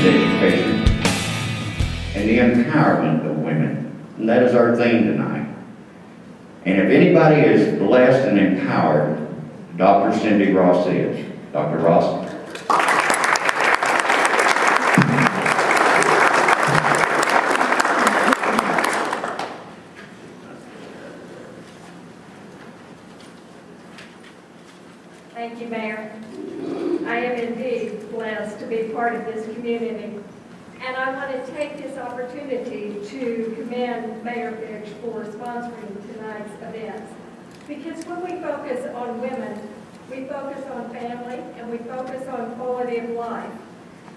women's education and the empowerment of women. And that is our theme tonight. And if anybody is blessed and empowered, Dr. Cindy Ross is. Dr. Ross. Thank you, Mayor. I am indeed blessed to be part of this community. And I want to take this opportunity to commend Mayor Fitch for sponsoring tonight's events. Because when we focus on women, we focus on family and we focus on quality of life.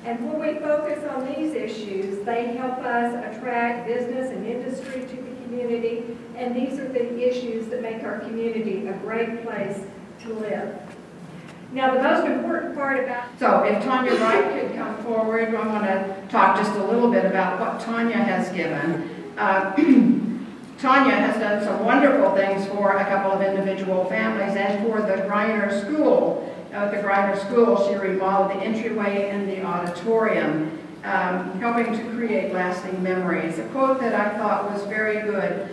And when we focus on these issues, they help us attract business and industry to the community. And these are the issues that make our community a great place to live. Now, the most important part about... So if Tanya Wright could come forward, I want to talk just a little bit about what Tanya has given. Tanya has done some wonderful things for a couple of individual families and for the Greiner School. At the Greiner School, she remodeled the entryway and the auditorium, helping to create lasting memories. A quote that I thought was very good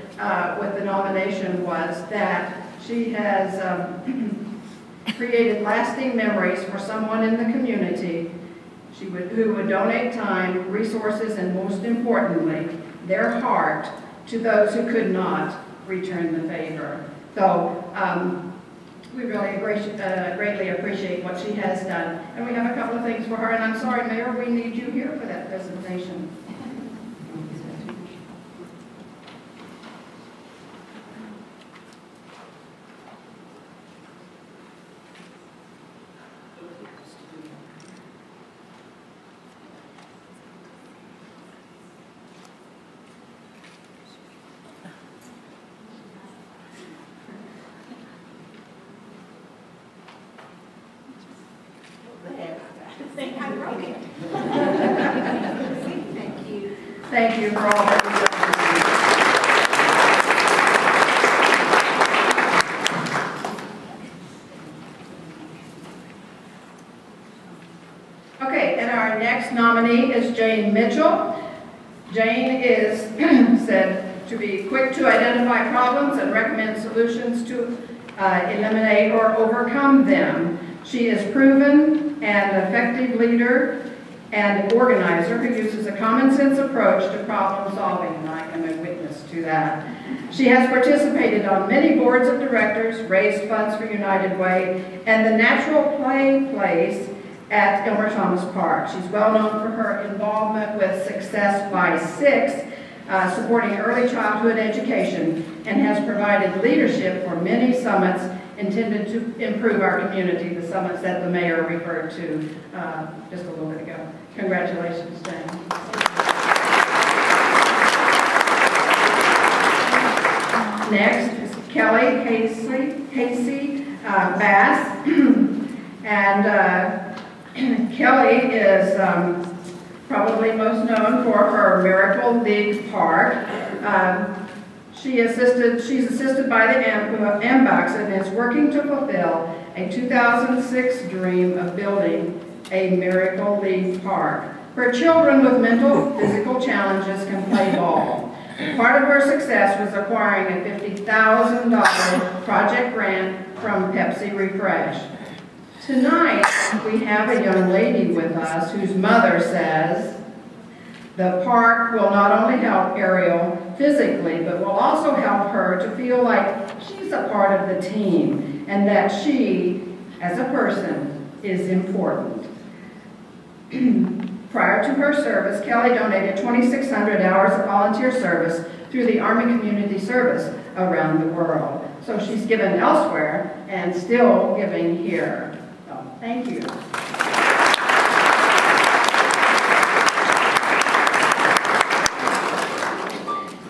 with the nomination was that she has created lasting memories for someone in the community who would donate time, resources, and most importantly, their heart to those who could not return the favor. So we really greatly appreciate what she has done. And we have a couple of things for her, and I'm sorry, Mayor, we need you here for that presentation. Thank you for all that you've done. Okay, and our next nominee is Jane Mitchell. Jane is said to be quick to identify problems and recommend solutions to eliminate or overcome them. She is proven and effective leader and organizer who uses a common sense approach to problem solving, and I am a witness to that. She has participated on many boards of directors, raised funds for United Way, and the Natural Play Place at Elmer Thomas Park. She's well known for her involvement with Success by Six, supporting early childhood education, and has provided leadership for many summits intended to improve our community, the summits that the mayor referred to just a little bit ago. Congratulations, Jane. Next is Kelly Casey Bass. And Kelly is probably most known for her Miracle League Park. She's assisted by the MBUCS and is working to fulfill a 2006 dream of building a Miracle League Park where children with mental, physical challenges can play ball. Part of her success was acquiring a $50,000 project grant from Pepsi Refresh. Tonight, we have a young lady with us whose mother says, the park will not only help Ariel physically, but will also help her to feel like she's a part of the team and that she, as a person, is important. Prior to her service, Kelly donated 2,600 hours of volunteer service through the Army Community Service around the world. So she's given elsewhere and still giving here. So, thank you.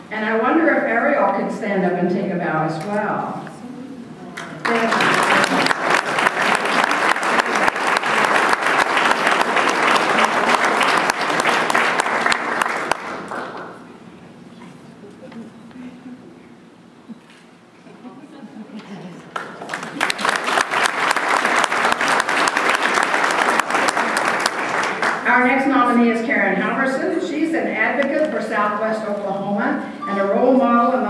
And I wonder if Ariel could stand up and take a bow as well. Thank you. Our next nominee nominee is Karen Halverson. She's an advocate for Southwest Oklahoma and a role model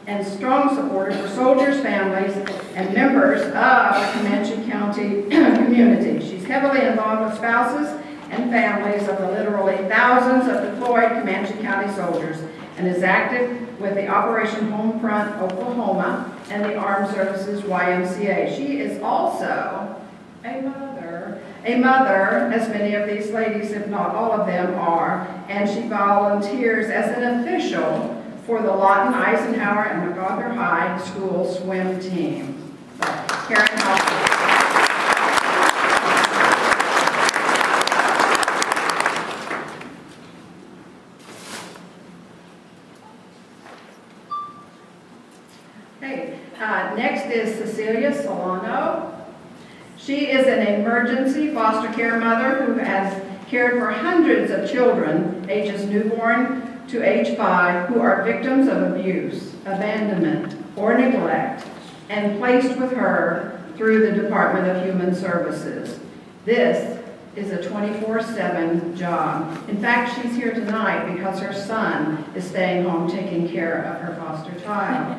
and strong supporter for soldiers, families, and members of the Comanche County community. She's heavily involved with spouses and families of the literally thousands of deployed Comanche County soldiers and is active with the Operation Homefront Oklahoma and the Armed Services YMCA. She is also a mother, as many of these ladies, if not all of them, are, and she volunteers as an official for the Lawton, Eisenhower, and MacArthur High School swim team. Karen Halverson. Next is Cecilia Solano. She is an emergency foster care mother who has cared for hundreds of children, ages newborn to age 5, who are victims of abuse, abandonment, or neglect, and placed with her through the Department of Human Services. This is a 24/7 job. In fact, she's here tonight because her son is staying home taking care of her foster child.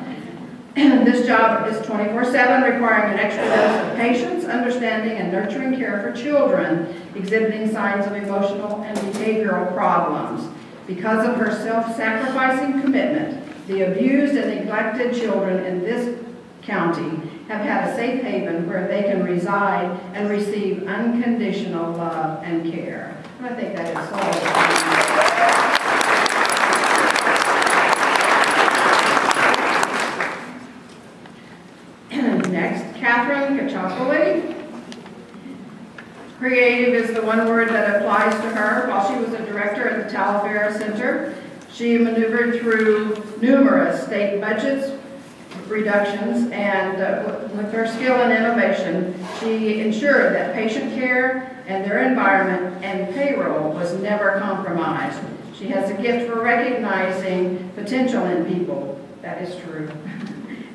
This job is 24/7, requiring an extra dose of patience, understanding, and nurturing care for children exhibiting signs of emotional and behavioral problems. Because of her self-sacrificing commitment, the abused and neglected children in this county have had a safe haven where they can reside and receive unconditional love and care. And I think that is so. Next, Catherine Kachapoli. Creative is the one word that applies to her. While she was a director at the Talavera Center, she maneuvered through numerous state budgets reductions, and with her skill and innovation, she ensured that patient care and their environment and payroll was never compromised. She has a gift for recognizing potential in people. That is true.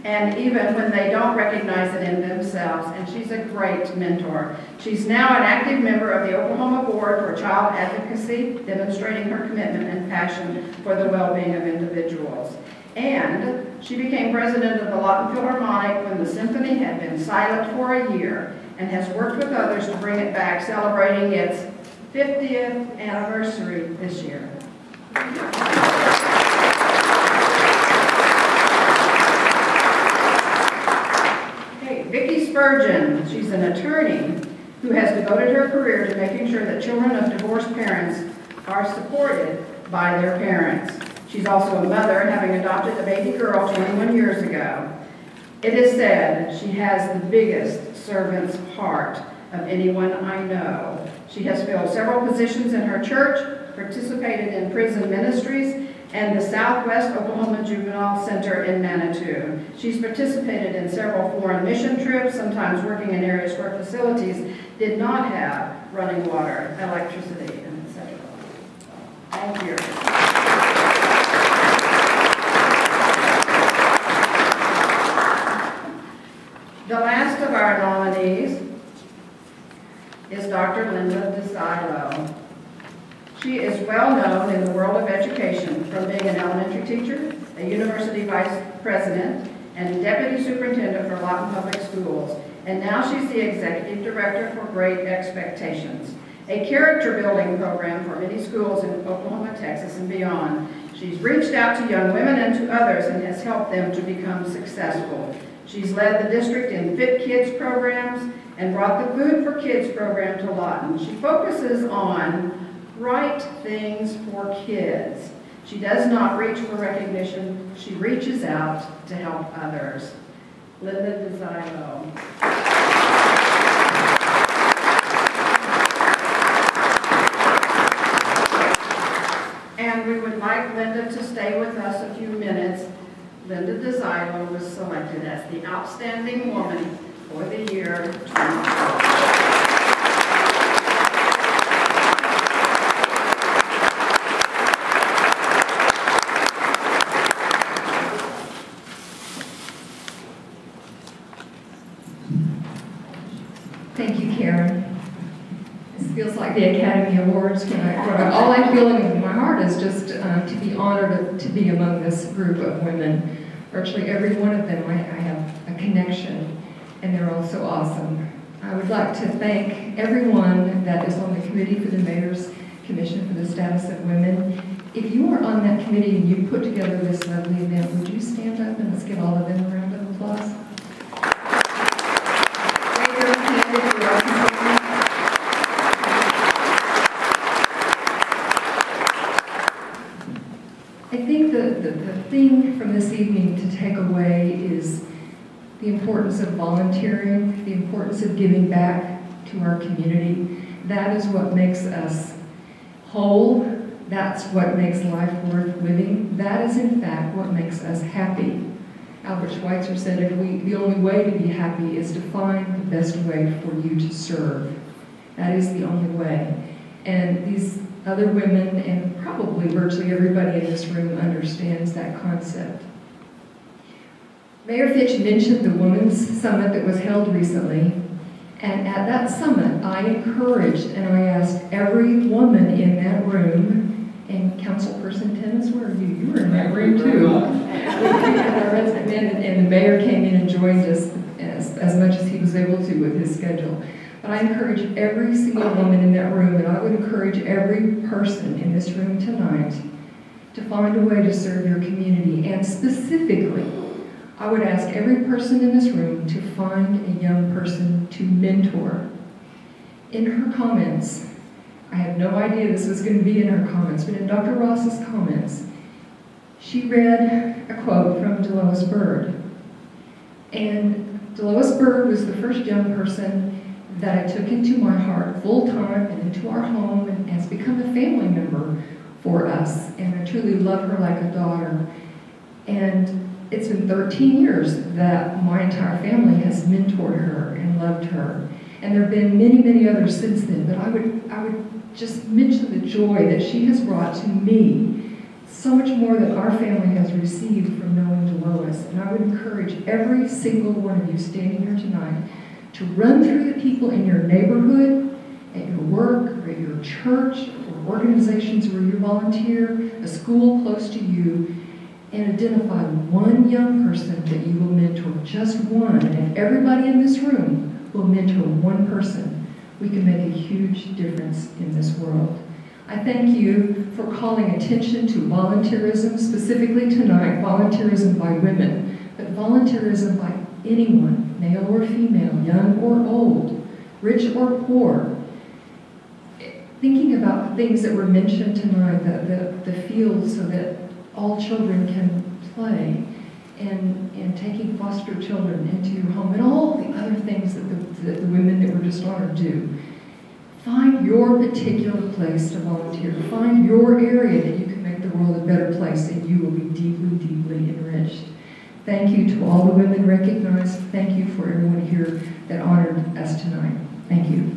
And even when they don't recognize it in themselves, and she's a great mentor. She's now an active member of the Oklahoma Board for Child Advocacy, demonstrating her commitment and passion for the well-being of individuals. And she became president of the Lawton Philharmonic when the symphony had been silent for a year, and has worked with others to bring it back, celebrating its 50th anniversary this year. Vicki Spurgeon, she's an attorney who has devoted her career to making sure that children of divorced parents are supported by their parents. She's also a mother, having adopted a baby girl 21 years ago. It is said she has the biggest servant's heart of anyone I know. She has filled several positions in her church, participated in prison ministries, and the Southwest Oklahoma Juvenile Center in Manitou. She's participated in several foreign mission trips, sometimes working in areas where facilities did not have running water, electricity, and etc. Thank you. The last of our nominees is Dr. Linda DeSilo. She is well known in the world of education, from being an elementary teacher, a university vice president, and deputy superintendent for Lawton Public Schools. And now she's the executive director for Great Expectations, a character-building program for many schools in Oklahoma, Texas, and beyond. She's reached out to young women and to others and has helped them to become successful. She's led the district in Fit Kids programs and brought the Food for Kids program to Lawton. She focuses on right things for kids. She does not reach for recognition. She reaches out to help others. Linda DeSilo. And we would like Linda to stay with us a few minutes. Linda DeSilo was selected as the Outstanding Woman for the year 2012. Thank you, Karen. This feels like the Academy Award words. All I'm feeling in my heart is just to be honored to be among this group of women. Virtually every one of them, I have a connection, and they're all so awesome. I would like to thank everyone that is on the committee for the Mayor's Commission for the Status of Women. If you are on that committee and you put together this lovely event, would you stand up and let's give all of them a round of applause? I think the thing from this evening to take away is the importance of volunteering, the importance of giving back to our community. That is what makes us whole. That's what makes life worth living. That is, in fact, what makes us happy. Albert Schweitzer said, the only way to be happy is to find the best way for you to serve. That is the only way. And these other women, and probably virtually everybody in this room, understands that concept. Mayor Fitch mentioned the Women's Summit that was held recently. And at that summit, I encouraged and I asked every woman in that room, and Councilperson Timmons, where are you? You were in that room too. We had our resident men, and the mayor came in and joined us as much as he was able to with his schedule. But I encouraged every single woman in that room, and I would encourage every person in this room tonight to find a way to serve your community. And specifically, I would ask every person in this room to find a young person to mentor. In her comments, I have no idea this was going to be in her comments, but in Dr. Ross's comments, she read a quote from Delois Byrd. And Delois Byrd was the first young person that I took into my heart full-time and into our home and has become a family member for us. And I truly love her like a daughter. And it's been 13 years that my entire family has mentored her and loved her. And there have been many, many others since then, but I would just mention the joy that she has brought to me, so much more that our family has received from knowing Delois. And I would encourage every single one of you standing here tonight to run through the people in your neighborhood, at your work, or at your church, or organizations where you volunteer, a school close to you, and identify one young person that you will mentor, just one. And if everybody in this room will mentor one person, we can make a huge difference in this world. I thank you for calling attention to volunteerism, specifically tonight, volunteerism by women, but volunteerism by anyone, male or female, young or old, rich or poor. Thinking about the things that were mentioned tonight, the fields so that all children can play, and taking foster children into your home, and all the other things that the women that were just honored do. Find your particular place to volunteer. Find your area that you can make the world a better place, and you will be deeply, deeply enriched. Thank you to all the women recognized. Thank you for everyone here that honored us tonight. Thank you.